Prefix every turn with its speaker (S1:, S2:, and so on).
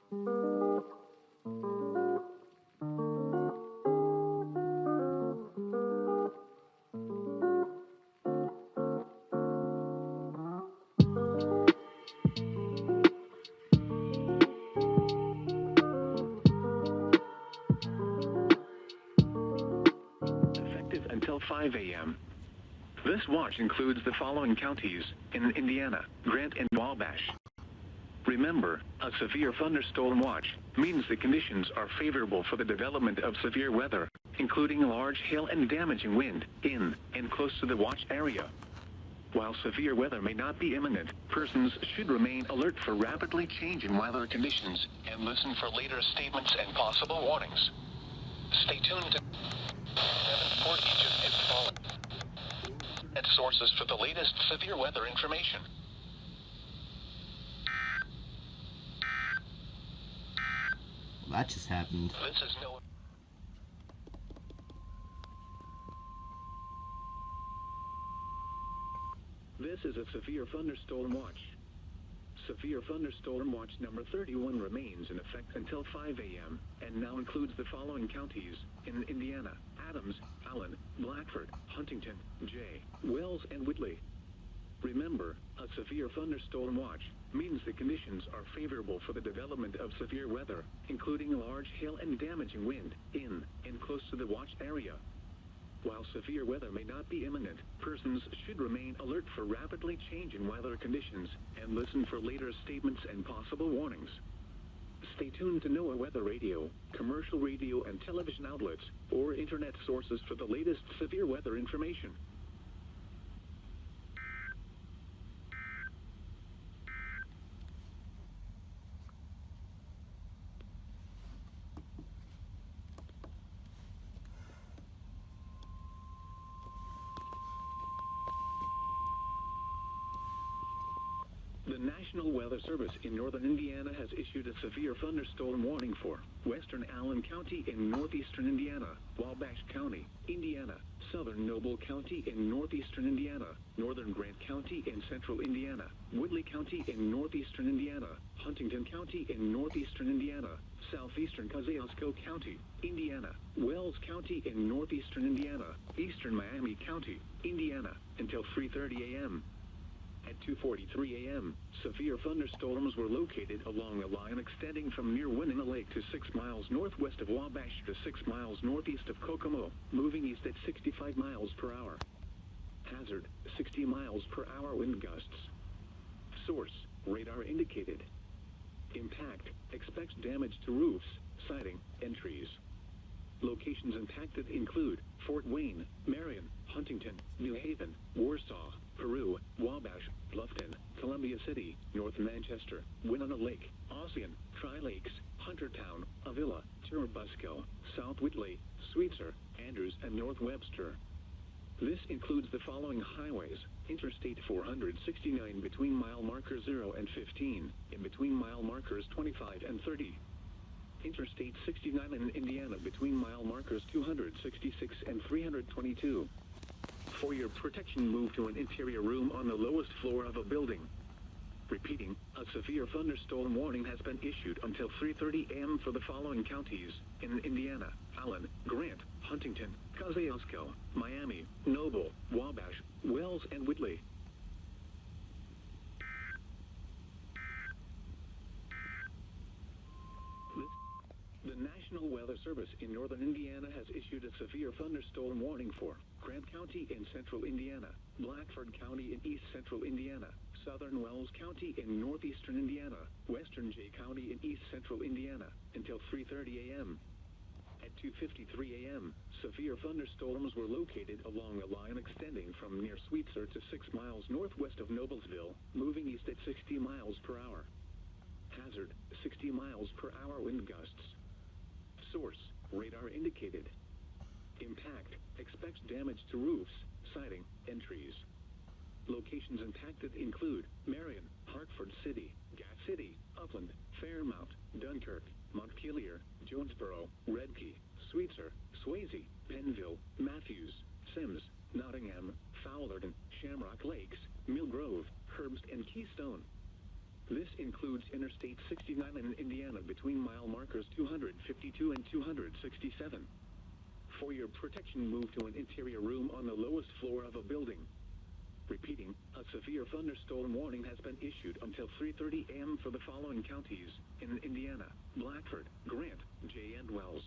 S1: Effective until 5 a.m. This watch includes the following counties in Indiana: Grant and Wabash. Remember, a severe thunderstorm watch means the conditions are favorable for the development of severe weather, including large hail and damaging wind in and close to the watch area. While severe weather may not be imminent, persons should remain alert for rapidly changing weather conditions and listen for later statements and possible warnings. Stay tuned to 7 Egypt is falling at sources for the latest severe weather information.
S2: Well, that just happened.
S1: This is a severe thunderstorm watch. Severe thunderstorm watch number 31 remains in effect until 5 a.m. and now includes the following counties in Indiana: Adams, Allen, Blackford, Huntington, Jay, Wells, and Whitley. Remember, a severe thunderstorm watch means the conditions are favorable for the development of severe weather, including large hail and damaging wind in and close to the watch area. While severe weather may not be imminent, persons should remain alert for rapidly changing weather conditions and listen for later statements and possible warnings. Stay tuned to NOAA Weather Radio, commercial radio and television outlets, or internet sources for the latest severe weather information. The National Weather Service in northern Indiana has issued a severe thunderstorm warning for western Allen County in northeastern Indiana, Wabash County, Indiana, southern Noble County in northeastern Indiana, northern Grant County in central Indiana, Woodley County in northeastern Indiana, Huntington County in northeastern Indiana, southeastern Kosciuszko County, Indiana, Wells County in northeastern Indiana, eastern Miami County, Indiana, until 3:30 a.m. At 2:43 a.m., severe thunderstorms were located along a line extending from near Winona Lake to 6 miles northwest of Wabash to 6 miles northeast of Kokomo, moving east at 65 miles per hour. Hazard, 60 miles per hour wind gusts. Source, radar indicated. Impact, expects damage to roofs, siding, and trees. Locations impacted include Fort Wayne, Marion, Huntington, New Haven, Warsaw, Peru, Wabash, Bluffton, Columbia City, North Manchester, Winona Lake, Ossian, Tri-Lakes, Huntertown, Avila, Churubusco, South Whitley, Sweetser, Andrews, and North Webster. This includes the following highways: Interstate 469 between mile markers 0 and 15, in between mile markers 25 and 30. Interstate 69 in Indiana between mile markers 266 and 322. For your protection, move to an interior room on the lowest floor of a building. Repeating, a severe thunderstorm warning has been issued until 3:30 a.m. for the following counties in Indiana: Allen, Grant, Huntington, Kosciuszko, Miami, Noble, Wabash, Wells, and Whitley. The National Weather Service in northern Indiana has issued a severe thunderstorm warning for Grant County in central Indiana, Blackford County in east central Indiana, southern Wells County in northeastern Indiana, western Jay County in east central Indiana, until 3:30 a.m. At 2:53 a.m., severe thunderstorms were located along a line extending from near Sweetser to 6 miles northwest of Noblesville, moving east at 60 miles per hour. Hazard, 60 miles per hour wind gusts. Source, radar indicated. Impact, expects damage to roofs, siding, and trees. Locations impacted include Marion, Hartford City, Gas City, Upland, Fairmount, Dunkirk, Montpelier, Jonesboro, Redkey, Sweetser, Swayze, Pennville, Matthews, Sims, Nottingham, Fowlerton, Shamrock Lakes, Mill Grove, Herbst, and Keystone. This includes Interstate 69 in Indiana between mile markers 252 and 267. For your protection, move to an interior room on the lowest floor of a building. Repeating, a severe thunderstorm warning has been issued until 3:30 a.m. for the following counties in Indiana: Blackford, Grant, Jay, and Wells.